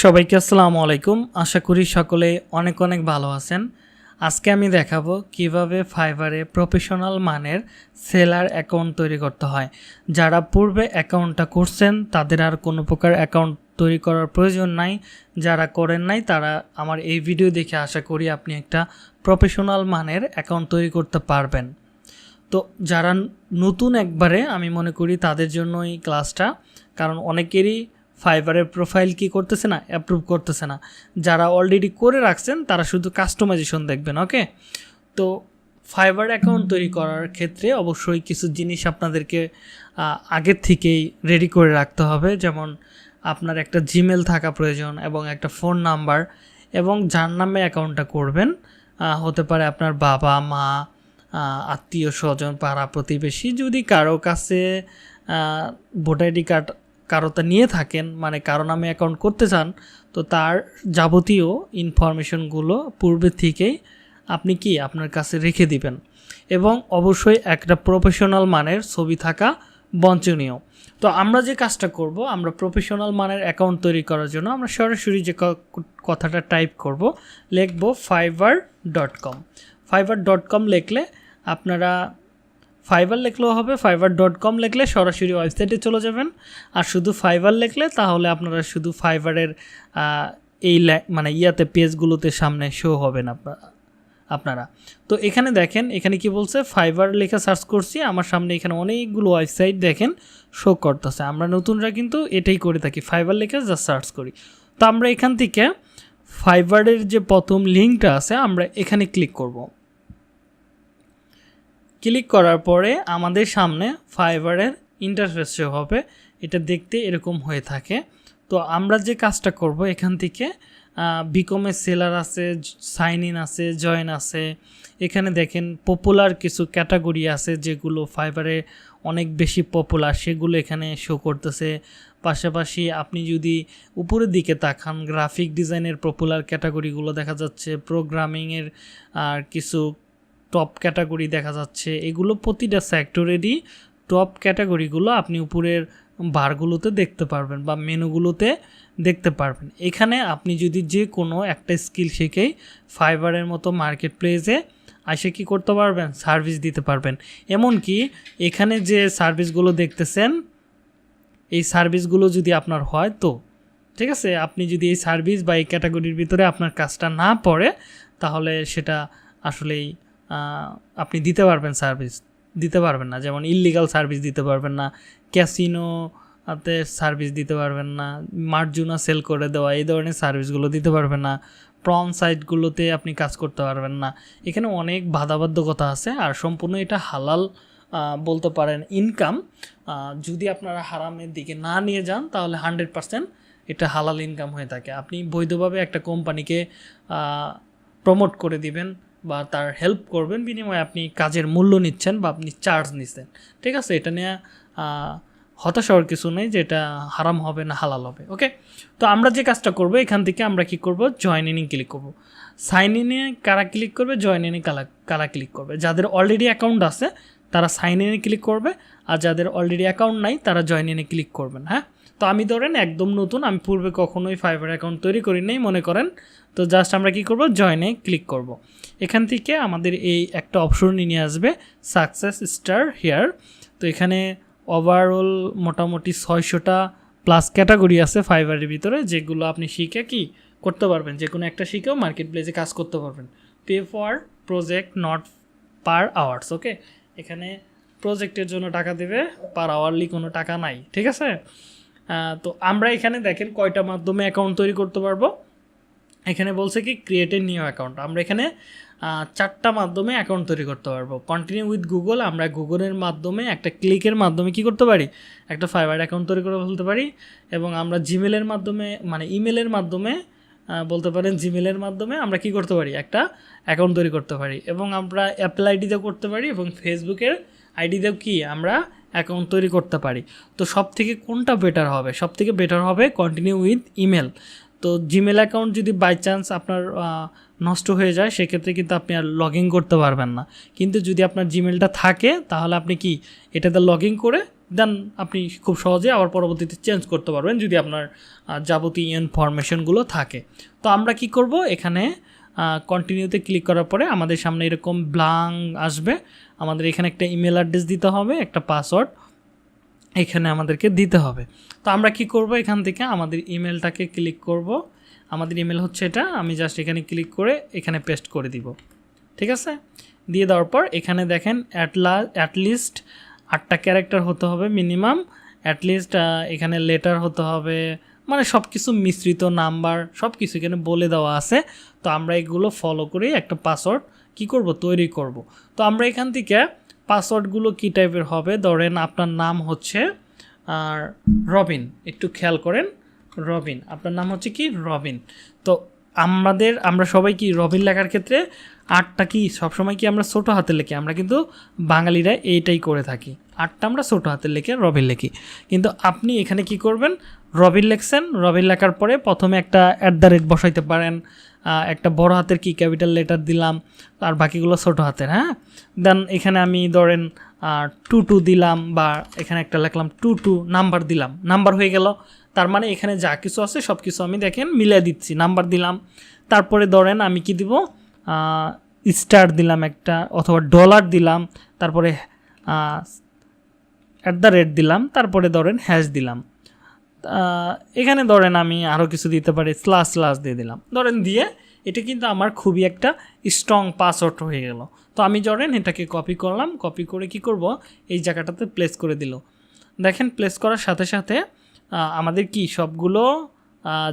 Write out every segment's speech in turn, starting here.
সবাইকে আসসালামু আলাইকুম। আশা করি সকলে অনেক অনেক ভালো আছেন। আজকে আমি দেখাবো কিভাবে ফাইবারে প্রফেশনাল মানের সেলার অ্যাকাউন্ট তৈরি করতে হয়। যারা পূর্বে অ্যাকাউন্টটা করছেন তাদের আর কোনো প্রকার অ্যাকাউন্ট তৈরি করার প্রয়োজন নাই। যারা করেন নাই তারা আমার এই ভিডিও দেখে আশা করি আপনি একটা প্রফেশনাল মানের অ্যাকাউন্ট তৈরি করতে পারবেন। তো যারা নতুন একবারে আমি মনে করি তাদের জন্য এই ক্লাসটা, কারণ অনেকেরই ফাইবারের প্রোফাইল কি করতেছে না, অ্যাপ্রুভ করতেছে না। যারা অলরেডি করে রাখছেন তারা শুধু কাস্টমাইজেশন দেখবেন। ওকে, তো ফাইবার অ্যাকাউন্ট তৈরি করার ক্ষেত্রে অবশ্যই কিছু জিনিস আপনাদেরকে আগের থেকেই রেডি করে রাখতে হবে। যেমন আপনার একটা জিমেল থাকা প্রয়োজন এবং একটা ফোন নাম্বার, এবং যার নামে অ্যাকাউন্টটা করবেন হতে পারে আপনার বাবা মা, আত্মীয় স্বজন, পাড়া প্রতিবেশী। যদি কারো কাছে ভোটার আইডি কার্ড কারোটা নিয়ে থাকেন, মানে কারো নামে অ্যাকাউন্ট করতে চান, তো তার যাবতীয় ইনফরমেশনগুলো পূর্বে থেকেই আপনি আপনার কাছে রেখে দিবেন। এবং অবশ্যই একটা প্রফেশনাল মানের ছবি থাকা বাঞ্ছনীয়। তো আমরা যে কাজটা করব, আমরা প্রফেশনাল মানের অ্যাকাউন্ট তৈরি করার জন্য আমরা সরাসরি যে কথাটা টাইপ করব, লিখব fiverr.com। fiverr.com লিখলে আপনারা ফাইবার লিখলেও হবে, fiverr.com লিখলে সরাসরি ওয়েবসাইটে চলে যাবেন। আর শুধু ফাইবার লিখলে তাহলে আপনারা শুধু ফাইবারের এই মানে পেজগুলোতে সামনে শো হবেন আপনারা। তো এখানে দেখেন, এখানে কি বলছে, ফাইবার লেখা সার্চ করছি, আমার সামনে এখানে অনেকগুলো ওয়েবসাইট দেখেন শো করতেছে। আমরা নতুনরা কিন্তু এটাই করে থাকি, ফাইবার লেখা জাস্ট সার্চ করি। তো আমরা এখান থেকে ফাইবারের যে প্রথম লিঙ্কটা আছে আমরা এখানে ক্লিক করব। ক্লিক করার পরে আমাদের সামনে ফাইবারের ইন্টারফেস শো হবে। এটা দেখতে এরকম হয়ে থাকে। তো আমরা যে কাজটা করব, এখান থেকে বিকমের সেলার আছে, সাইন ইন আছে, জয়েন আছে। এখানে দেখেন পপুলার কিছু ক্যাটাগরি আছে যেগুলো ফাইবারে অনেক বেশি পপুলার, সেগুলো এখানে শো করতেছে। পাশাপাশি আপনি যদি উপরের দিকে তাকান, গ্রাফিক ডিজাইনের পপুলার ক্যাটাগরিগুলো দেখা যাচ্ছে, প্রোগ্রামিংয়ের আর কিছু টপ ক্যাটাগরি দেখা যাচ্ছে। এগুলো প্রতিটা সেক্টরেরই টপ ক্যাটাগরিগুলো আপনি উপরের বারগুলোতে দেখতে পারবেন বা মেনুগুলোতে দেখতে পারবেন। এখানে আপনি যদি যে কোনো একটা স্কিল শিখেই ফাইবারের মতো মার্কেট প্লেসে এসে কী করতে পারবেন, সার্ভিস দিতে পারবেন। এমনকি এখানে যে সার্ভিসগুলো দেখতেছেন, এই সার্ভিসগুলো যদি আপনার হয়, তো ঠিক আছে, আপনি যদি এই সার্ভিস বা এই ক্যাটাগরির ভিতরে আপনার কাজটা না পড়ে, তাহলে সেটা আসলেই আপনি দিতে পারবেন, সার্ভিস দিতে পারবেন না। যেমন ইললিগাল সার্ভিস দিতে পারবেন না, ক্যাসিনোতে সার্ভিস দিতে পারবেন না, মার্জুনা সেল করে দেওয়া, এই ধরনের সার্ভিসগুলো দিতে পারবেন না, প্রন সাইটগুলোতে আপনি কাজ করতে পারবেন না। এখানে অনেক বাধাবাধ্যকতা আছে। আর সম্পূর্ণ এটা হালাল বলতে পারেন ইনকাম। যদি আপনারা হারামের দিকে না নিয়ে যান তাহলে 100% এটা হালাল ইনকাম হয়ে থাকে। আপনি বৈধভাবে একটা কোম্পানিকে প্রমোট করে দিবেন বা তার হেল্প করবেন, বিনিময়ে আপনি কাজের মূল্য নিচ্ছেন বা আপনি চার্জ নিচ্ছেন। ঠিক আছে, এটা নিয়ে হতাশ হওয়ার কিছু নেই যে এটা হারাম হবে না হালাল হবে। ওকে, তো আমরা যে কাজটা করব, এখান থেকে আমরা কি করব, জয়েন ইনে ক্লিক করব। সাইন ইনে কারা ক্লিক করবে, জয়েন ইনে কারা ক্লিক করবে। যাদের অলরেডি অ্যাকাউন্ট আছে তারা সাইন ইনে ক্লিক করবে, আর যাদের অলরেডি অ্যাকাউন্ট নাই তারা জয়েন ইনে ক্লিক করবেন। হ্যাঁ, তো আমি ধরেন একদম নতুন, আমি পূর্বে কখনোই ফাইবার অ্যাকাউন্ট তৈরি করি নাই মনে করেন। তো জাস্ট আমরা কি করব, জয়েনে ক্লিক করব। এখান থেকে আমাদের এই একটা অপশন নিয়ে আসবে, সাকসেস স্টার হিয়ার। তো এখানে ওভারঅল মোটামুটি 600টা প্লাস ক্যাটাগরি আছে ফাইবারের ভিতরে, যেগুলো আপনি শিখে কি করতে পারবেন, যে কোনো একটা শিখেও মার্কেট প্লেসে কাজ করতে পারবেন। Pay for project not per hours. Okay, এখানে প্রজেক্টের জন্য টাকা দেবে, পার আওয়ারলি কোনো টাকা নাই। ঠিক আছে, তো আমরা এখানে দেখেন কয়টা মাধ্যমে অ্যাকাউন্ট তৈরি করতে পারবো। এখানে বলছে কি ক্রিয়েট এ নিউ অ্যাকাউন্ট। আমরা এখানে 4টা মাধ্যমে অ্যাকাউন্ট তৈরি করতে পারবো। কন্টিনিউ উইথ গুগল, আমরা গুগলের মাধ্যমে একটা ক্লিকের মাধ্যমে কি করতে পারি, একটা ফাইবার অ্যাকাউন্ট তৈরি করে ফেলতে পারি। এবং আমরা জিমেলের মাধ্যমে, মানে ইমেলের মাধ্যমে বলতে পারেন, জিমেলের মাধ্যমে আমরা কি করতে পারি, একটা অ্যাকাউন্ট তৈরি করতে পারি। এবং আমরা অ্যাপল আইডি দিয়েও করতে পারি, এবং ফেসবুকের আইডি দিয়েও কি আমরা অ্যাকাউন্ট তৈরি করতে পারি। তো সব থেকে কোনটা বেটার হবে, সব থেকে বেটার হবে কন্টিনিউ উইথ ইমেল। তো জিমেল অ্যাকাউন্ট যদি বাই চান্স আপনার নষ্ট হয়ে যায়, সেক্ষেত্রে কিন্তু আপনি আর লগ ইন করতে পারবেন না। কিন্তু যদি আপনার জিমেলটা থাকে তাহলে আপনি কি এটাতে লগ ইন করে দেন আপনি খুব সহজে আবার পরবর্তীতে চেঞ্জ করতে পারবেন যদি আপনার যাবতীয় ইনফরমেশনগুলো থাকে। তো আমরা কি করব, এখানে কন্টিনিউতে ক্লিক করার পরে আমাদের সামনে এরকম ব্ল্যাঙ্ক আসবে। আমাদের এখানে একটা ইমেল অ্যাড্রেস দিতে হবে, একটা পাসওয়ার্ড এখানে আমাদেরকে দিতে হবে। তো আমরা কি করব, এখান থেকে আমাদের ইমেলটাকে ক্লিক করব। আমাদের ইমেল হচ্ছে এটা, আমি জাস্ট এখানে ক্লিক করে এখানে পেস্ট করে দিব। ঠিক আছে, দিয়ে দেওয়ার পর এখানে দেখেন অ্যাটলিস্ট 8টা ক্যারেক্টার হতে হবে মিনিমাম, অ্যাটলিস্ট এখানে লেটার হতে হবে, মানে সব কিছু মিশ্রিত নাম্বার সব কিছু এখানে বলে দেওয়া আছে। তো আমরা এগুলো ফলো করে একটা পাসওয়ার্ড কি করব, তৈরি করব। তো আমরা এখান থেকে পাসওয়ার্ডগুলো কী টাইপের হবে, ধরেন আপনার নাম হচ্ছে রবিন, একটু খেয়াল করেন রবিন, আপনার নাম হচ্ছে কি রবিন। তো আমরা সবাই কি রবিন লেখার ক্ষেত্রে 8টা কি সবসময় কি আমরা ছোটো হাতে লিখি, আমরা কিন্তু বাঙালিরা এইটাই করে থাকি, 8টা আমরা ছোটো হাতে লিখে রবিন লিখি। কিন্তু আপনি এখানে কি করবেন, রবিন লিখছেন, রবিন লেখার পরে প্রথমে একটা @ বসাইতে পারেন, একটা বড় হাতের কি ক্যাপিটাল লেটার দিলাম, আর বাকিগুলো ছোটো হাতের। হ্যাঁ, দেন এখানে আমি ধরেন 22 দিলাম, বা এখানে একটা লিখলাম 22 নাম্বার দিলাম, নাম্বার হয়ে গেল। তার মানে এখানে যা কিছু আছে সব কিছু আমি দেখেন মিলিয়ে দিচ্ছি, নাম্বার দিলাম। তারপরে ধরেন আমি কি দিব, স্টার দিলাম একটা, অথবা ডলার দিলাম, তারপরে @ দিলাম, তারপরে ধরেন হ্যাশ দিলাম। এখানে ধরেন আমি আরও কিছু দিতে পারি, স্ল্যাশ দিয়ে দিলাম, ধরেন দিয়ে এটা কিন্তু আমার খুবই একটা স্ট্রং পাসওয়ার্ড হয়ে গেল। তো আমি ধরেন এটাকে কপি করলাম, কপি করে কি করব, এই জায়গাটাতে প্লেস করে দিল। দেখেন প্লেস করার সাথে সাথে আমাদের কি সবগুলো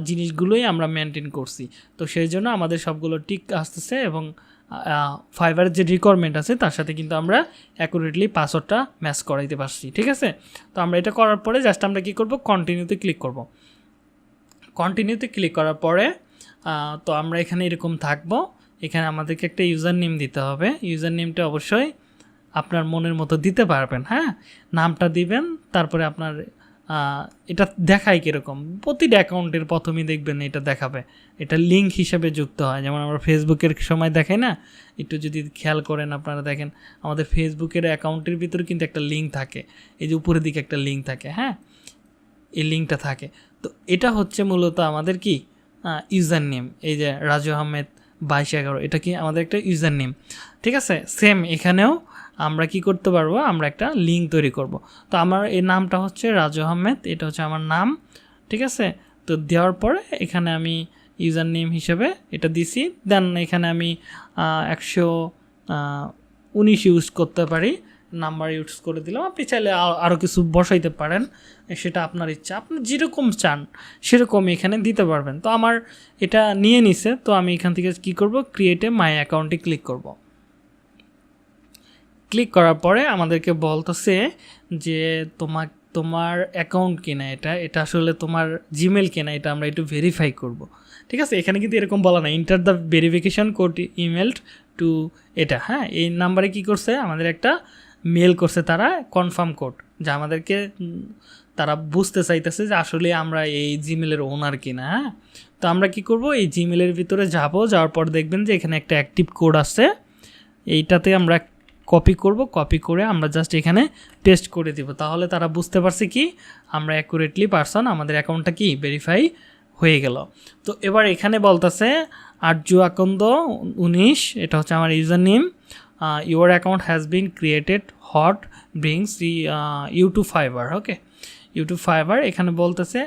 জিনিসগুলোই আমরা মেনটেন করছি। তো সেই জন্য আমাদের সবগুলো টিক আসতেছে, এবং ফাইবারের যে রিকোয়ারমেন্ট আছে তার সাথে কিন্তু আমরা অ্যাকুরেটলি পাসওয়ার্ডটা ম্যাচ করাইতে পারছি। ঠিক আছে, তো আমরা এটা করার পরে জাস্ট আমরা কী করব, কন্টিনিউতে ক্লিক করব। কন্টিনিউতে ক্লিক করার পরে তো আমরা এখানে এরকম থাকবো। এখানে আমাদেরকে একটা ইউজার নেম দিতে হবে, ইউজার নেমটা অবশ্যই আপনার মনের মতো দিতে পারবেন। হ্যাঁ, নামটা দিবেন, তারপরে আপনার এটা দেখায় কীরকম, প্রতিটা অ্যাকাউন্টের প্রথমেই দেখবেন এটা দেখাবে, এটা লিঙ্ক হিসেবে যুক্ত হয়। যেমন আমরা ফেসবুকের সময় দেখাই না, একটু যদি খেয়াল করেন আপনারা দেখেন আমাদের ফেসবুকের অ্যাকাউন্টের ভিতরে কিন্তু একটা লিঙ্ক থাকে, এই যে উপরের দিকে একটা লিঙ্ক থাকে। হ্যাঁ, এই লিঙ্কটা থাকে। তো এটা হচ্ছে মূলত আমাদের কি ইউজার নেম, এই যে রাজু আহমেদ 2211, এটা কি আমাদের একটা ইউজার নেম। ঠিক আছে, সেম এখানেও আমরা কি করতে পারবো, আমরা একটা লিঙ্ক তৈরি করব। তো আমার এই নামটা হচ্ছে রাজু আহমেদ, এটা হচ্ছে আমার নাম। ঠিক আছে, তো দেওয়ার পরে এখানে আমি ইউজার নেম হিসেবে এটা দিছি। দেন এখানে আমি 119 ইউজ করতে পারি, নাম্বার ইউজ করে দিলাম। আপনি চাইলে আরও কিছু বসাইতে পারেন, সেটা আপনার ইচ্ছা, আপনি যেরকম চান সেরকম এখানে দিতে পারবেন। তো আমার এটা নিয়ে নিছে, তো আমি এখান থেকে কি করব, ক্রিয়েটে মাই অ্যাকাউন্টে ক্লিক করব। ক্লিক করার পরে আমাদেরকে বলতেছে যে তোমার অ্যাকাউন্ট কিনা, এটা আসলে তোমার জিমেল কিনা, এটা আমরা একটু ভেরিফাই করব। ঠিক আছে, এখানে কিন্তু এরকম বলা না, enter the verification code emailed to এটা। হ্যাঁ, এই নাম্বারে কি করছে, আমাদের একটা মেল করছে তারা কনফার্ম কোড, যা আমাদেরকে তারা বুঝতে চাইতেছে যে আসলে আমরা এই জিমেলের ওনার কিনা। হ্যাঁ, তো আমরা কি করব, এই জিমেলের ভিতরে যাওয়ার পর দেখবেন যে এখানে একটা অ্যাক্টিভ কোড আছে, এইটাতে আমরা কপি করব, কপি করে আমরা জাস্ট এখানে পেস্ট করে দিব। তাহলে তারা বুঝতে পারছে কি আমরা অ্যাকুরেটলি পারসন, আমাদের অ্যাকাউন্টটা কি ভেরিফাই হয়ে গেল। তো এবার এখানে বলতেছে আরজু আকন্দ 19, এটা হচ্ছে আমার user name. Your account has been created, what brings you to Fiverr. Okay, YouTube Fiverr. এখানে বলতেছে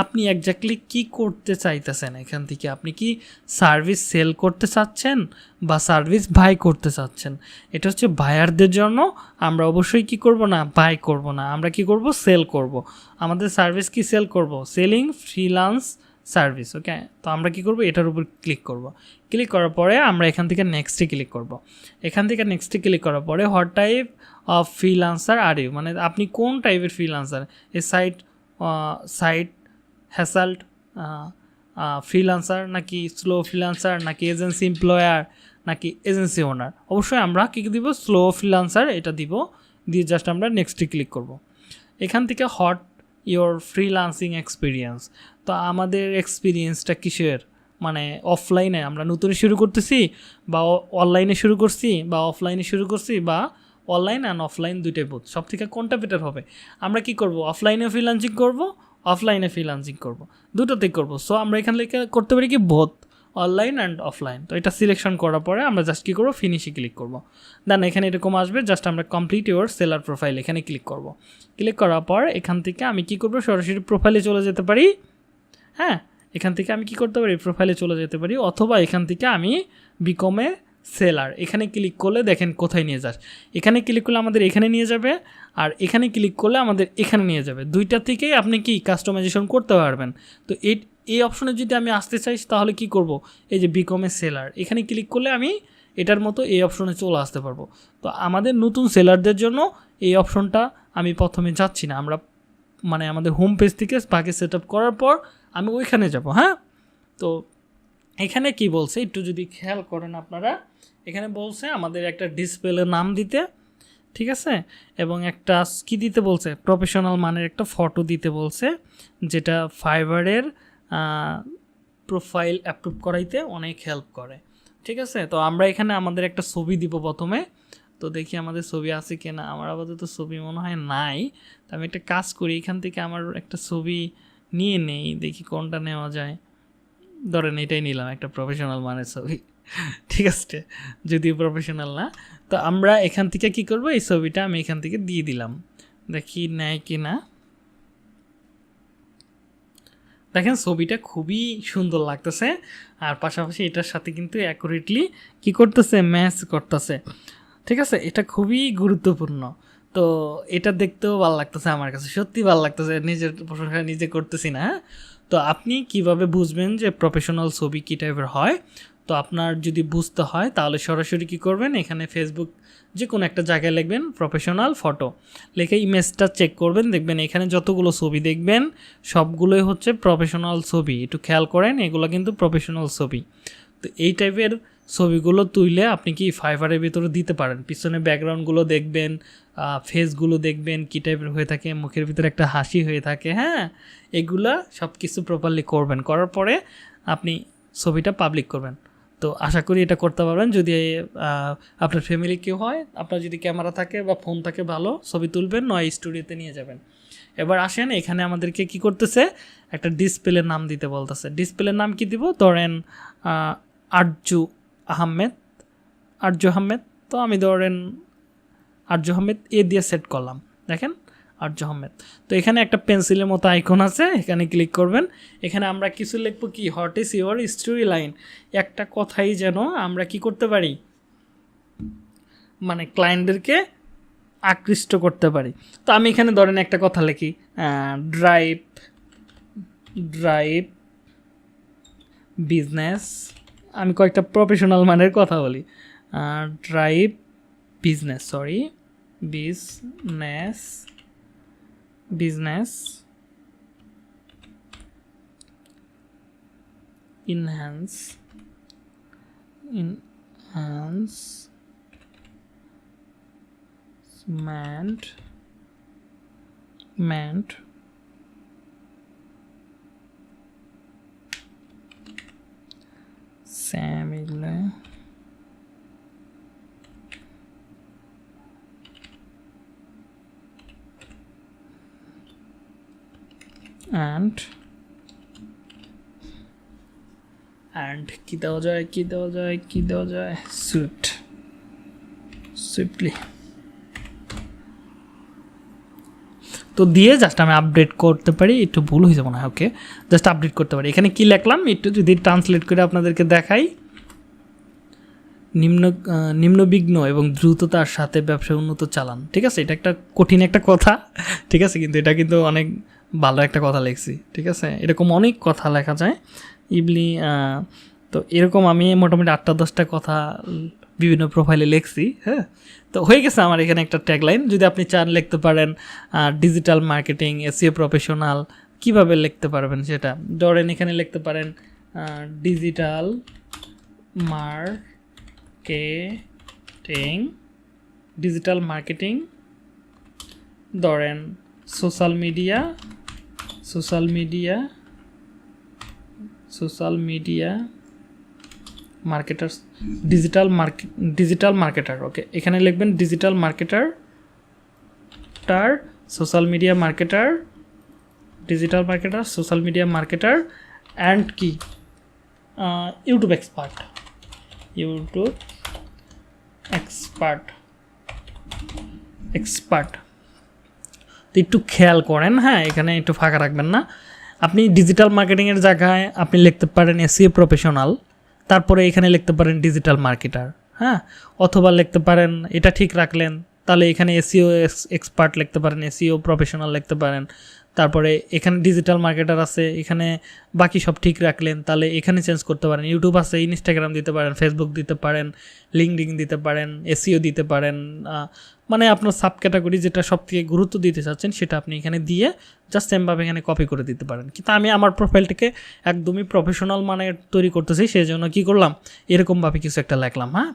আপনি এক্স্যাক্টলি কি করতে চাইতেছেন, এখান থেকে আপনি কি সার্ভিস সেল করতে চাচ্ছেন বা সার্ভিস বাই করতে চাচ্ছেন। এটা হচ্ছে বায়ারদের জন্য, আমরা অবশ্যই কি করব না, বাই করব না, আমরা কি করব, সেল করব। আমাদের সার্ভিস কি সেল করব, সেলিং ফ্রিল্যান্স সার্ভিস। ওকে, তো আমরা কি করব, এটার উপর ক্লিক করব। ক্লিক করার পরে আমরা এখান থেকে নেক্সটে ক্লিক করব। এখান থেকে নেক্সটে ক্লিক করার পরে what type of freelancer are you, মানে আপনি কোন টাইপের ফ্রিল্যান্সার, এই সাইট হ্যাসাল্ট ফ্রিল্যান্সার, নাকি স্লো ফ্রিল্যান্সার, নাকি এজেন্সি এমপ্লয়ার, নাকি এজেন্সি ওনার। অবশ্যই আমরা কী দিব, স্লো ফ্রিল্যান্সার এটা দিব, দিয়ে জাস্ট আমরা নেক্সটে ক্লিক করব। এখান থেকে হট ইয়োর ফ্রিল্যান্সিং এক্সপিরিয়েন্স, তো আমাদের এক্সপিরিয়েন্সটা কিসের, মানে অফলাইনে আমরা নতুন শুরু করতেছি, বা অনলাইনে শুরু করছি, বা অফলাইনে শুরু করছি, বা অনলাইন অ্যান্ড অফলাইন দুইটাই বোথ। সব থেকে কোনটা বেটার হবে? আমরা কি করব, অফলাইনে ফ্রিল্যান্সিং করব, অফলাইনে ফ্রিল্যান্সিং করব, দুটোতেই করব। সো আমরা এখান থেকে করতে পারি কি বোথ, অনলাইন অ্যান্ড অফলাইন। তো এটা সিলেকশন করার পরে আমরা জাস্ট কী করবো, ফিনিশে ক্লিক করব। দেন এখানে এরকম আসবে, জাস্ট আমরা কমপ্লিট ইউর সেলার প্রোফাইল এখানে ক্লিক করব। ক্লিক করার পর এখান থেকে আমি কি করব, সরাসরি প্রোফাইলে চলে যেতে পারি। হ্যাঁ, এখান থেকে আমি কি করতে পারি, প্রোফাইলে চলে যেতে পারি, অথবা এখান থেকে আমি বিকমে সেলার এখানে ক্লিক করলে দেখেন কোথায় নিয়ে যাস। এখানে ক্লিক করলে আমাদের এখানে নিয়ে যাবে, আর এখানে ক্লিক করলে আমাদের এখানে নিয়ে যাবে। দুইটা থেকেই আপনি কি কাস্টমাইজেশন করতে পারবেন। তো এই অপশনে যদি আমি আসতে চাই তাহলে কি করব, এই যে বিকমে সেলার এখানে ক্লিক করলে আমি এটার মতো এই অপশনে চলে আসতে পারবো। তো আমাদের নতুন সেলারদের জন্য এই অপশনটা আমি প্রথমে যাচ্ছি না, আমরা মানে আমাদের হোম পেজ থেকে বাকি সেট আপ করার পর আমি ওইখানে যাব। হ্যাঁ, তো এখানে কি বলছে একটু যদি খেয়াল করেন আপনারা, এখানে বলছে আমাদের একটা ডিসপ্লে নাম দিতে, ঠিক আছে, এবং একটা কি দিতে বলছে, প্রফেশনাল মানের একটা ফটো দিতে বলছে, যেটা ফাইবারের প্রোফাইল অ্যাপ্রুভ করাইতে অনেক হেল্প করে। ঠিক আছে, তো আমরা এখানে আমাদের একটা ছবি দিব প্রথমে। তো দেখি আমাদের ছবি আছে কি না, আমার আপাতত ছবি মনে হয় নাই। তো আমি একটা কাজ করি, এখান থেকে আমার একটা ছবি নিয়ে নেই, দেখি কোনটা নেওয়া যায়। ধরেন এটাই নিলাম, একটা প্রফেশনাল মানের ছবি, ঠিক আছে, যদিও প্রফেশনাল না। তো আমরা এখান থেকে কি করব, এই ছবিটা আমি এখান থেকে দিয়ে দিলাম, দেখি নেয় কি না। দেখেন ছবিটা খুবই সুন্দর লাগতেছে, আর পাশাপাশি এটার সাথে কিন্তু অ্যাকুরেটলি কি করতেছে, ম্যাচ করতেছে। ঠিক আছে, এটা খুবই গুরুত্বপূর্ণ। তো এটা দেখতেও ভালো লাগতেছে, আমার কাছে সত্যি ভালো লাগতেছে, নিজের প্রশংসা নিজে করতেছি না। তো আপনি কিভাবে বুঝবেন যে প্রফেশনাল ছবি কী টাইপের হয়? তো আপনার যদি বুঝতে হয় তাহলে সরাসরি কী করবেন, এখানে ফেসবুক যে কোনো একটা জায়গায় লিখবেন প্রফেশনাল ফটো, লিখে ইমেজটা চেক করবেন, দেখবেন এখানে যতগুলো ছবি দেখবেন সবগুলোই হচ্ছে প্রফেশনাল ছবি। একটু খেয়াল করেন, এগুলো কিন্তু প্রফেশনাল ছবি। তো এই টাইপের ছবিগুলো তুলে আপনি কি ফাইবারের ভিতরে দিতে পারেন। পিছনে ব্যাকগ্রাউন্ডগুলো দেখবেন, ফেসগুলো দেখবেন কী টাইপের হয়ে থাকে, মুখের ভিতরে একটা হাসি হয়ে থাকে। হ্যাঁ, এগুলা সব কিছু প্রপারলি করবেন, করার পরে আপনি ছবিটা পাবলিক করবেন। তো আশা করি এটা করতে পারবেন। যদি আপনার ফ্যামিলি কেউ হয়, আপনার যদি ক্যামেরা থাকে বা ফোন থাকে, ভালো ছবি তুলবেন, নয় স্টুডিওতে নিয়ে যাবেন। এবার আসেন, এখানে আমাদেরকে কি করতেছে, একটা ডিসপ্লের নাম দিতে বলতেছে। ডিসপ্লের নাম কি দিব, ধরেন আরজু আহমেদ। তো আমি ধরেন আরজু আহমেদ দিয়ে সেট করলাম, দেখেন আরজু আহমেদ। তো এখানে একটা পেন্সিলের মতো আইকন আছে, এখানে ক্লিক করবেন। এখানে আমরা কিছু লিখবো কি, what is your story line. একটা কথাই যেন আমরা কি করতে পারি, মানে ক্লায়েন্টদেরকে আকৃষ্ট করতে পারি। তো আমি এখানে ধরেন একটা কথা লিখি, ড্রাইভ বিজনেস। আমি কয়েকটা প্রফেশনাল মানের কথা বলি, drive business enhancement Samile and কি দেওয়া যায় সুইফটলি। তো দিয়ে জাস্ট আমি আপডেট করতে পারি, একটু ভুল হয়ে যাবো না, ওকে, জাস্ট আপডেট করতে পারি। এখানে কি লিখলাম একটু যদি ট্রান্সলেট করে আপনাদেরকে দেখাই, নিম্নবিঘ্ন এবং দ্রুততার সাথে ব্যবসা উন্নত চালান। ঠিক আছে, এটা একটা কঠিন একটা কথা, ঠিক আছে, কিন্তু এটা কিন্তু অনেক ভালো একটা কথা লিখছি। ঠিক আছে, এরকম অনেক কথা লেখা যায় ইবলি। তো এরকম আমি মোটামুটি 8-10টা কথা বিভিন্ন প্রোফাইলে লিখছি। হ্যাঁ, তো হয়ে গেছে আমার এখানে একটা ট্যাগলাইন। যদি আপনি চান লিখতে পারেন ডিজিটাল মার্কেটিং, এসইও প্রফেশনাল, কীভাবে লিখতে পারবেন সেটা ধরেন এখানে লিখতে পারেন ডিজিটাল মার্কেটিং, ধরেন social media marketers, digital marketer. Okay, এখানে লিখবেন digital marketer, social media marketer, digital marketer, social media marketer and কি ইউটিউব এক্সপার্ট, এক্সপার্ট। তো একটু খেয়াল করেন, হ্যাঁ, এখানে একটু ফাঁকা রাখবেন না। আপনি ডিজিটাল মার্কেটিংয়ের জায়গায় আপনি লিখতে পারেন এসইও প্রফেশনাল, তারপরে এখানে লিখতে পারেন ডিজিটাল মার্কেটার, হ্যাঁ, অথবা লিখতে পারেন, এটা ঠিক রাখলেন তাহলে এখানে এসইও এক্সপার্ট লিখতে পারেন, এসইও প্রফেশনাল লিখতে পারেন, তারপরে এখানে ডিজিটাল মার্কেটার আছে, এখানে বাকি সব ঠিক রাখলেন তাহলে এখানে চেঞ্জ করতে পারেন। ইউটিউব আছে, ইনস্টাগ্রাম দিতে পারেন, ফেসবুক দিতে পারেন, লিঙ্কডইন দিতে পারেন, এসইও দিতে পারেন, মানে আপনার সাব ক্যাটাগরি যেটা সব থেকে গুরুত্ব দিতে চাচ্ছেন সেটা আপনি এখানে দিয়ে জাস্ট সেমভাবে এখানে কপি করে দিতে পারেন। কিন্তু আমি আমার প্রোফাইলটাকে একদমই প্রফেশনাল মানে তৈরি করতেছি, সেই জন্য কী করলাম, এরকমভাবে কিছু একটা লিখলাম। হ্যাঁ,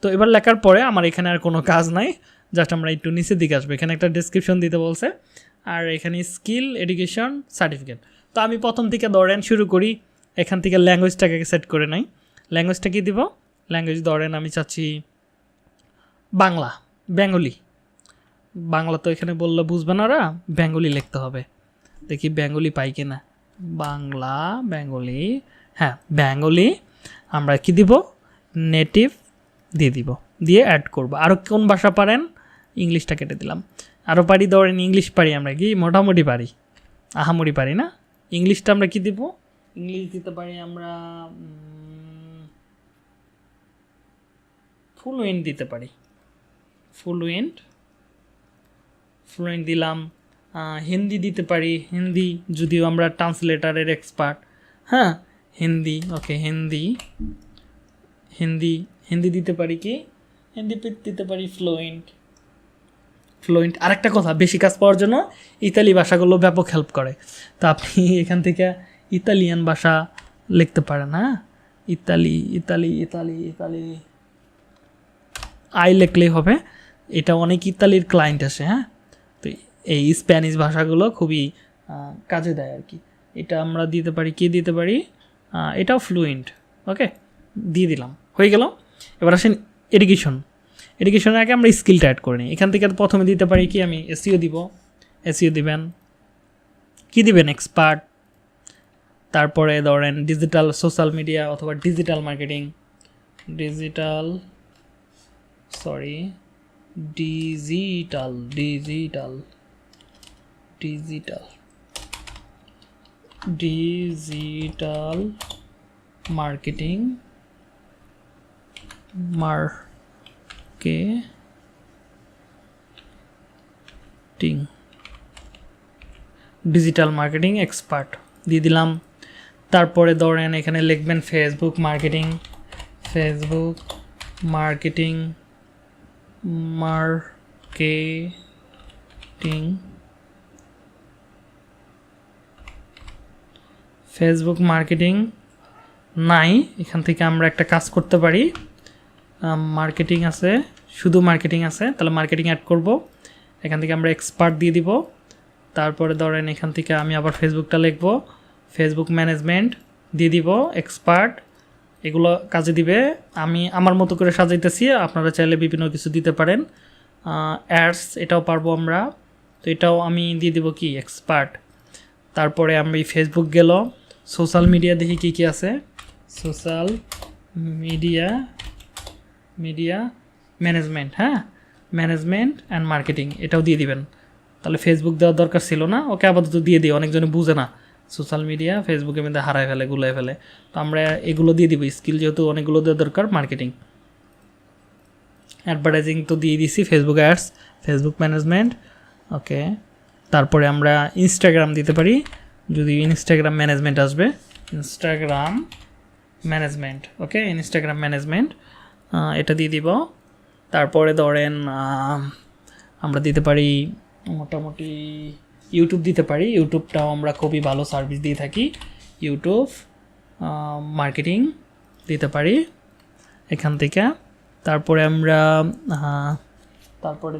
তো এবার লেখার পরে আমার এখানে আর কোনো কাজ নাই, জাস্ট আমরা একটু নিচের দিকে আসবো, এখানে একটা ডেসক্রিপশন দিতে বলছে, আর এখানে স্কিল, এডুকেশন, সার্টিফিকেট। তো আমি প্রথম থেকে ধরেন শুরু করি, এখান থেকে ল্যাঙ্গুয়েজটাকে সেট করে নাই। ল্যাঙ্গুয়েজটা কী দিব, ল্যাঙ্গুয়েজ ধরেন আমি চাচ্ছি বাংলা, বেঙ্গলি। বাংলা তো এখানে বললে বুঝবে না, ওরা বেঙ্গলি লিখতে হবে, দেখি বেঙ্গলি পাই কিনা, বাংলা, বেঙ্গলি, হ্যাঁ বেঙ্গলি। আমরা কি দিব, নেটিভ দিয়ে দিব, দিয়ে অ্যাড করব। আরও কোন ভাষা পারেন, ইংলিশটা কেটে দিলাম। আরও পারি, ধরেন ইংলিশ পারি, আমরা কি মোটামুটি পারি, আহামরি পারি না। ইংলিশটা আমরা কি দিব, ইংলিশ দিতে পারি আমরা ফ্লুয়েন্ট দিতে পারি, ফ্লুয়েন্ট দিলাম। হিন্দি দিতে পারি, হিন্দি, যদিও আমরা ট্রান্সলেটারের এক্সপার্ট, হ্যাঁ হিন্দি, ওকে হিন্দি দিতে পারি, কি হিন্দি দিতে পারি ফ্লুয়েন্ট। আরেকটা কথা, বেশি কাজ পাওয়ার জন্য ইতালি ভাষাগুলো ব্যাপক হেল্প করে, তো আপনি এখান থেকে ইতালিয়ান ভাষা লিখতে পারেন। হ্যাঁ, ইতালি আই লিখলেই হবে, এটা অনেক ইতালির ক্লায়েন্ট আসে। হ্যাঁ, তো এই স্প্যানিশ ভাষাগুলো খুবই কাজে দেয় আর কি। এটা আমরা দিতে পারি, কি দিতে পারি, এটাও ফ্লুয়েন্ট। ওকে, দিয়ে দিলাম, হয়ে গেল। এবার আসেন এডুকেশনের আগে আমরা স্কিলটা অ্যাড করে নিই। এখান থেকে প্রথমে দিতে পারি কি, আমি এসইও দিব, এসইও দিবেন, কি দিবেন, এক্সপার্ট। তারপরে ধরেন ডিজিটাল সোশ্যাল মিডিয়া অথবা digital marketing, digital marketing, digital marketing expert দিয়ে দিলাম। তারপরে ধরেন এখানে লিখবেন ফেসবুক মার্কেটিং, ফেসবুক মার্কেটিং নাই। এখান থেকে আমরা একটা কাজ করতে পারি, মার্কেটিং আছে, শুধু মার্কেটিং আছে, তাহলে মার্কেটিং অ্যাড করব। এখান থেকে আমরা এক্সপার্ট দিয়ে দিব। তারপরে ধরেন এখান থেকে আমি আবার ফেসবুকটা লিখব, ফেসবুক ম্যানেজমেন্ট দিয়ে দিব, এক্সপার্ট, এগুলো কাজে দিবে। আমি আমার মতো করে সাজাইতেছি, আপনারা চাইলে বিভিন্ন কিছু দিতে পারেন। অ্যাডস, এটাও পারবো আমরা, তো এটাও আমি দিয়ে দিব কি, এক্সপার্ট। তারপরে আমি ফেসবুক গেল, সোশ্যাল মিডিয়া দেখি কী কী আছে, সোশ্যাল মিডিয়া ম্যানেজমেন্ট, হ্যাঁ ম্যানেজমেন্ট অ্যান্ড মার্কেটিং, এটাও দিয়ে দিবেন। তাহলে ফেসবুক দেওয়ার দরকার ছিল না, ওকে আপাতত দিয়ে দিই, অনেকজনে বুঝে না সোশ্যাল মিডিয়া, ফেসবুকের মধ্যে হারায় ফেলে, গুলায় ফেলে, তো আমরা এগুলো দিয়ে দিব। স্কিল যেহেতু অনেকগুলো দেওয়া দরকার, মার্কেটিং, অ্যাডভার্টাইজিং তো দিয়ে দিছি, ফেসবুক অ্যাডস, ফেসবুক ম্যানেজমেন্ট, ওকে। তারপরে আমরা ইনস্টাগ্রাম দিতে পারি, যদি ইনস্টাগ্রাম ম্যানেজমেন্ট আসবে, ইনস্টাগ্রাম ম্যানেজমেন্ট, এটা দিয়ে দিব। তারপরে ধরেন আমরা দিতে পারি মোটামুটি ইউটিউব দিতে পারি, ইউটিউবটাও আমরা খুবই ভালো সার্ভিস দিয়ে থাকি, ইউটিউব মার্কেটিং দিতে পারি এখান থেকে। তারপরে আমরা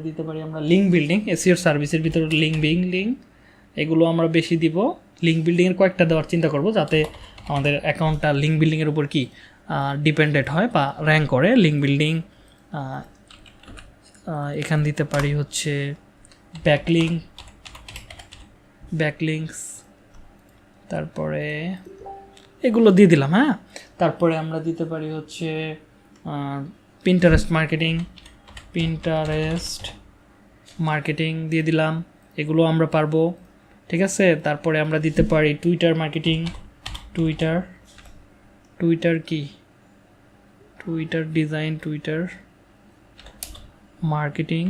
দিতে পারি আমরা লিঙ্ক বিল্ডিং, এসইও সার্ভিসের ভিতরে লিঙ্ক বিল্ডিং, এগুলো আমরা বেশি দিব। লিঙ্ক বিল্ডিংয়ের কয়েকটা দেওয়ার চিন্তা করব, যাতে আমাদের অ্যাকাউন্টটা লিঙ্ক বিল্ডিংয়ের উপর কি ডিপেন্ডেন্ট হয় বা র্যাঙ্ক করে। লিঙ্ক বিল্ডিং এখান দিতে পারি হচ্ছে ব্যাকলিংকস, তারপরে এগুলো দিয়ে দিলাম। হ্যাঁ, তারপরে আমরা দিতে পারি হচ্ছে পিন্টারেস্ট মার্কেটিং দিয়ে দিলাম, এগুলো আমরা পারবো। ঠিক আছে, তারপরে আমরা দিতে পারি টুইটার মার্কেটিং, টুইটার কি Twitter design, Twitter marketing,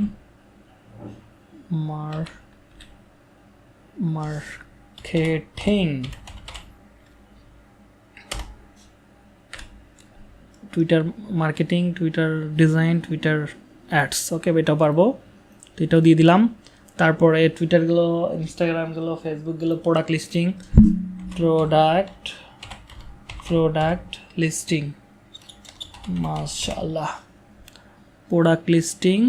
marketing, Twitter marketing, Twitter design, Twitter ads. Okay, এটাও পারবো, তো এটাও দিয়ে দিলাম। তারপরে টুইটারগুলো, ইনস্টাগ্রামগুলো, ফেসবুকগুলো, প্রোডাক্ট লিস্টিং, মাশাআল্লাহ, product listing,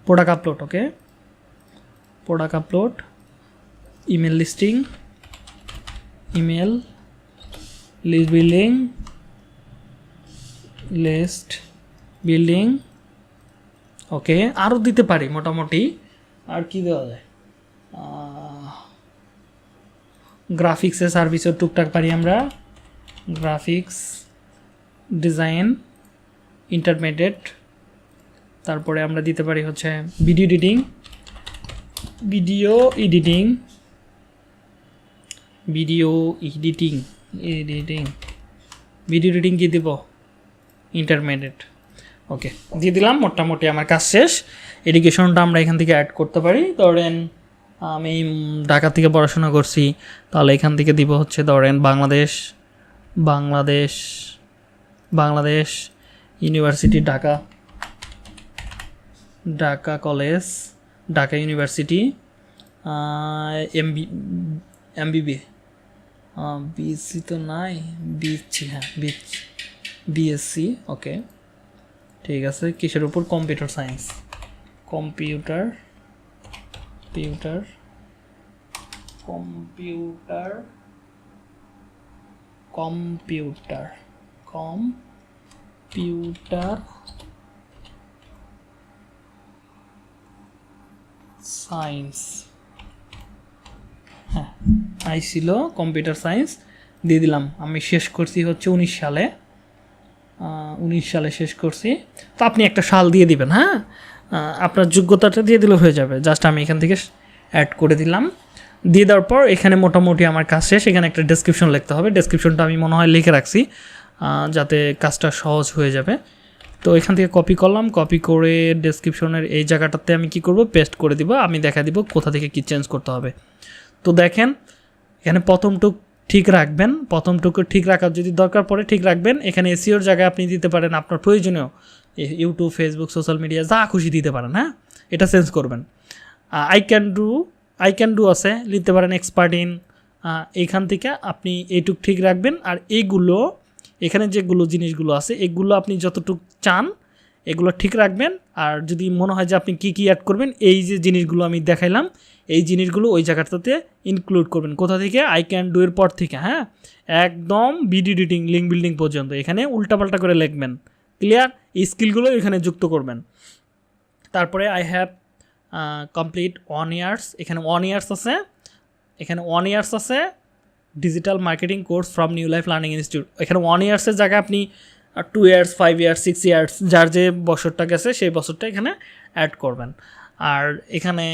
product upload. Okay, product upload, email listing, email list building. Okay, আরও দিতে পারি মোটামুটি। আর কি দেওয়া যায়, গ্রাফিক্সের সার্ভিসও টুকটাক পারি আমরা, গ্রাফিক্স ডিজাইন ইন্টারমিডিয়েট। তারপরে আমরা দিতে পারি হচ্ছে ভিডিও এডিটিং কি দেব, ইন্টারমিডিয়েট। ওকে, দিয়ে দিলাম। মোটামুটি আমার কাজ শেষ। এডুকেশনটা আমরা এখান থেকে অ্যাড করতে পারি। ধরেন আমি ঢাকা থেকে পড়াশোনা করছি, তাহলে এখান থেকে দিব হচ্ছে ধরেন Bangladesh university, Dhaka college, Dhaka university, MBB, BSc তো নাই, বিএসসি। ওকে, ঠিক আছে। কিসের উপর, কম্পিউটার সায়েন্স, কম্পিউটার সায়েন্স। হ্যাঁ, আইছিল কম্পিউটার সায়েন্স, দিয়ে দিলাম। আমি শেষ করছি হচ্ছে 19 সালে শেষ করছি। তো আপনি একটা সাল দিয়ে দিবেন। হ্যাঁ, আপনার যোগ্যতাটা দিয়ে দিলে হয়ে যাবে। জাস্ট আমি এখান থেকে অ্যাড করে দিলাম। দিয়ে দেওয়ার পর এখানে মোটামুটি আমার কাজ শেষ। এখানে একটা ডেসক্রিপশন লিখতে হবে। ডেসক্রিপশনটা আমি মনে হয় লিখে রাখছি, যাতে কাজটা সহজ হয়ে যাবে। তো এখান থেকে কপি করলাম, কপি করে ডেসক্রিপশনের এই জায়গাটাতে আমি কি করব, পেস্ট করে দিব। আমি দেখা দিব কোথা থেকে কি চেঞ্জ করতে হবে। তো দেখেন এখানে প্রথমটুক ঠিক রাখবেন, প্রথমটুকু ঠিক রাখার যদি দরকার পড়ে ঠিক রাখবেন। এখানে এসইওর জায়গায় আপনি দিতে পারেন আপনার প্রয়োজনীয় ইউটিউব, ফেসবুক, সোশ্যাল মিডিয়া যা খুশি দিতে পারেন। হ্যাঁ, এটা চেঞ্জ করবেন। আই ক্যান ডু আছে, নিতে পারেন এক্সপার্ট ইন। এইখান থেকে আপনি এইটুক ঠিক রাখবেন। আর এইগুলো এখানে যেগুলো জিনিসগুলো আছে এগুলো আপনি যতটুক চান এগুলো ঠিক রাখবেন। আর যদি মনে হয় যে আপনি কী অ্যাড করবেন, এই যে জিনিসগুলো আমি দেখাইলাম এই জিনিসগুলো ওই জায়গাটাতে ইনক্লুড করবেন। কোথা থেকে, আই ক্যান ডু এর পর থেকে। হ্যাঁ, একদম ভিডিও এডিটিং, লিঙ্ক বিল্ডিং পর্যন্ত এখানে উল্টাপাল্টা করে লিখবেন। ক্লিয়ার? এই স্কিলগুলো এখানে যুক্ত করবেন। তারপরে আই হ্যাভ কমপ্লিট 1 ইয়ার্স, এখানে 1 ইয়ার্স আছে digital marketing course from new life learning institute. এখানে 1 ইয়ার্সের জায়গায় আপনি 2 ইয়ার্স, 5 ইয়ার্স, 6 ইয়ার্স যার যে বছরটা গেছে সেই বছরটা এখানে অ্যাড করবেন। আর এখানে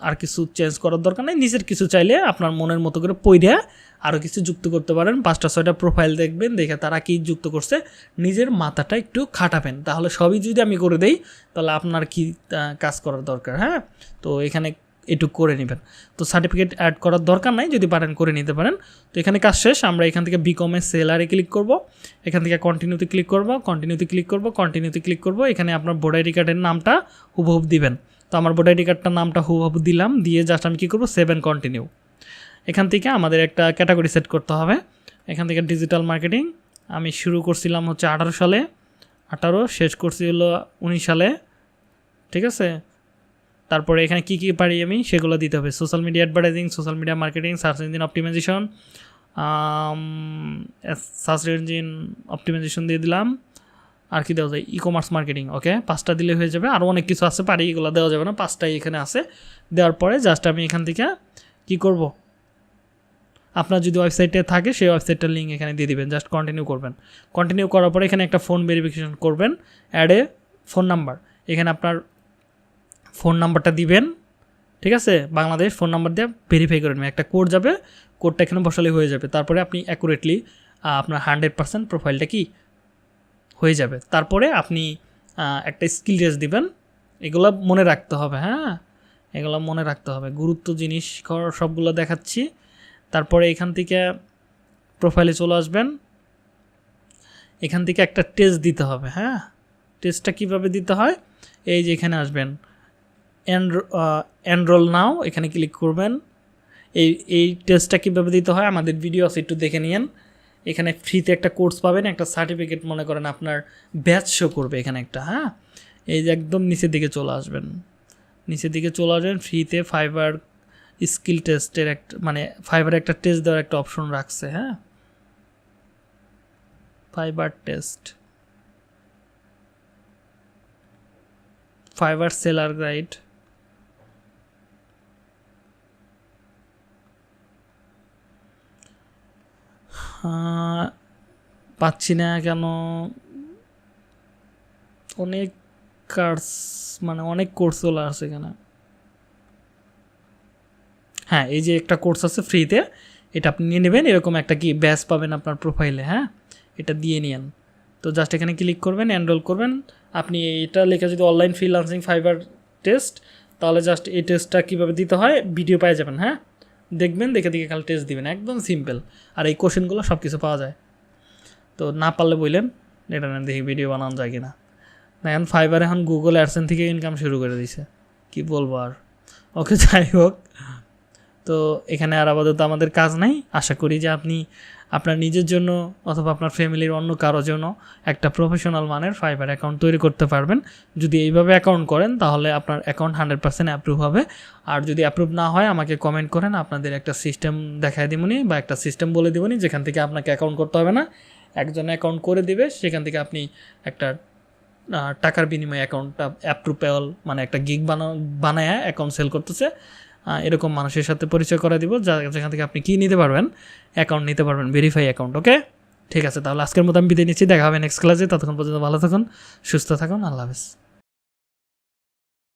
আর কিছু চেঞ্জ করার দরকার নেই। নিজের কিছু চাইলে আপনার মনের মতো করে পইরা আরও কিছু যুক্ত করতে পারেন। 5টা-6টা প্রোফাইল দেখবেন, দেখে তারা কি যুক্ত করছে নিজের মাথাটা একটু খাটাবেন। তাহলে সবই যদি আমি করে দেই তাহলে আপনার কি কাজ করার দরকার। হ্যাঁ, তো এখানে এটুকু করে নেবেন। তো সার্টিফিকেট অ্যাড করার দরকার নাই, যদি পারেন করে নিতে পারেন। তো এখানে কাজ শেষ। আমরা এখান থেকে বিকমে সেলারে ক্লিক করব, এখান থেকে কন্টিনিউতে ক্লিক করব। এখানে আপনার ভোটার আইডি কার্ডের নামটা হুবহুব দিবেন। তো আমার ভোটার আইডি কার্ডটার নামটা হুবহুব দিলাম, দিয়ে জাস্ট আমি কী করবো, 7 কন্টিনিউ। এখান থেকে আমাদের একটা ক্যাটাগরি সেট করতে হবে। এখান থেকে ডিজিটাল মার্কেটিং আমি শুরু করছিলাম হচ্ছে 18 সালে, 18 শেষ করছি হলো 19 সালে। ঠিক আছে, তারপরে এখানে কী পারি আমি সেগুলো দিতে হবে। Social media advertising, social media marketing, search engine optimisation, search engine optimisation দিয়ে দিলাম। আর কি দেওয়া যায়, ই কমার্স মার্কেটিং, ওকে 5টা দিলে হয়ে যাবে। আরও অনেক কিছু আছে, পারি এগুলো দেওয়া যাবে না, 5টাই এখানে আছে। দেওয়ার পরে জাস্ট আমি এখান থেকে কি করব, আপনার যদি ওয়েবসাইটে থাকে সেই ওয়েবসাইটটার লিঙ্ক এখানে দিয়ে দিবেন, জাস্ট কন্টিনিউ করবেন। কন্টিনিউ করার পরে এখানে একটা ফোন ভেরিফিকেশন করবেন, অ্যাড এ ফোন নাম্বার, এখানে আপনার ফোন নাম্বারটা দিবেন, ঠিক আছে, বাংলাদেশ ফোন নাম্বার দিয়ে ভেরিফাই করে নেবেন। একটা কোড যাবে, কোডটা এখানে বসালে হয়ে যাবে। তারপরে আপনি অ্যাকুরেটলি আপনার 100% প্রোফাইলটা কি হয়ে যাবে। তারপরে আপনি একটা স্কিল টেস্ট দিবেন, এগুলো মনে রাখতে হবে, হ্যাঁ এগুলো মনে রাখতে হবে, গুরুত্ব জিনিস সবগুলো দেখাচ্ছি। তারপরে এখান থেকে প্রোফাইলে চলে আসবেন, এখান থেকে একটা টেস্ট দিতে হবে, হ্যাঁ টেস্টটা কীভাবে দিতে হয়, এই যে এখানে আসবেন, এনরোল নাও, এখানে ক্লিক করবেন। এই টেস্টটা কীভাবে দিতে হয় আমাদের ভিডিও আছে, একটু দেখে নিন। এখানে ফ্রিতে একটা কোর্স পাবেন, একটা সার্টিফিকেট মনে করেন আপনার ব্যাচ শো করবে এখানে একটা, হ্যাঁ এই যে একদম নিচের দিকে চলে আসবেন, নিচের দিকে চলে আসবেন, ফ্রিতে ফাইবার স্কিল টেস্টের একটা মানে ফাইবারে একটা টেস্ট দেওয়ার একটা অপশন রাখছে, হ্যাঁ fibre test, fibre seller guide, পাচ্ছি না কেন, অনেক কোর্স মানে অনেক কোর্স চলে আসে এখানে। হ্যাঁ এই যে একটা কোর্স আছে ফ্রিতে, এটা আপনি নিয়ে নেবেন, এরকম একটা কি ব্যাচ পাবেন আপনার প্রোফাইলে, হ্যাঁ এটা দিয়ে নিন। তো জাস্ট এখানে ক্লিক করবেন, এনরোল করবেন। আপনি এটা লেখা যদি অনলাইন ফ্রিল্যান্সিং ফাইবার টেস্ট, তাহলে জাস্ট এই টেস্টটা কীভাবে দিতে হয় ভিডিও পেয়ে যাবেন, হ্যাঁ দেখবেন, দেখে দেখে খালি টেস্ট দিবেন, একদম সিম্পল। আর এই কোশ্চেনগুলো সব কিছু পাওয়া যায়। তো না পারলে বললেন, এটা না দেখি ভিডিও বানানো যায় কিনা। এখন ফাইবার এখন গুগল অ্যাডসেন্স থেকে ইনকাম শুরু করে দিছে, কি বলবো আর। ওকে যাই হোক, তো এখানে আর আপাতত আমাদের কাজ নাই। আশা করি যে আপনি আপনার নিজের জন্য অথবা আপনার ফ্যামিলির অন্য কারোর জন্য একটা প্রফেশনাল মানের ফাইবার অ্যাকাউন্ট তৈরি করতে পারবেন। যদি এইভাবে অ্যাকাউন্ট করেন তাহলে আপনার অ্যাকাউন্ট 100% অ্যাপ্রুভ হবে। আর যদি অ্যাপ্রুভ না হয় আমাকে কমেন্ট করেন, আপনাদের একটা সিস্টেম দেখায় দিবনি বা একটা সিস্টেম বলে দিবনি যেখান থেকে আপনাকে অ্যাকাউন্ট করতে হবে না, একজন অ্যাকাউন্ট করে দিবে, সেখান থেকে আপনি একটা টাকার বিনিময়ে অ্যাকাউন্টটা অ্যাপ্রুভেবল মানে একটা গিগ বানায় অ্যাকাউন্ট সেল করতেছে, এরকম মানুষের সাথে পরিচয় করে দিব যেখান থেকে আপনি কি নিতে পারবেন, অ্যাকাউন্ট নিতে পারবেন, ভেরিফাই অ্যাকাউন্ট। ওকে ঠিক আছে, তাহলে আজকের মতো আমি বিদায় নিচ্ছি, দেখা হবে নেক্সট ক্লাসে। ততক্ষণ পর্যন্ত ভালো থাকুন, সুস্থ থাকুন, আল্লাহ হাফেজ।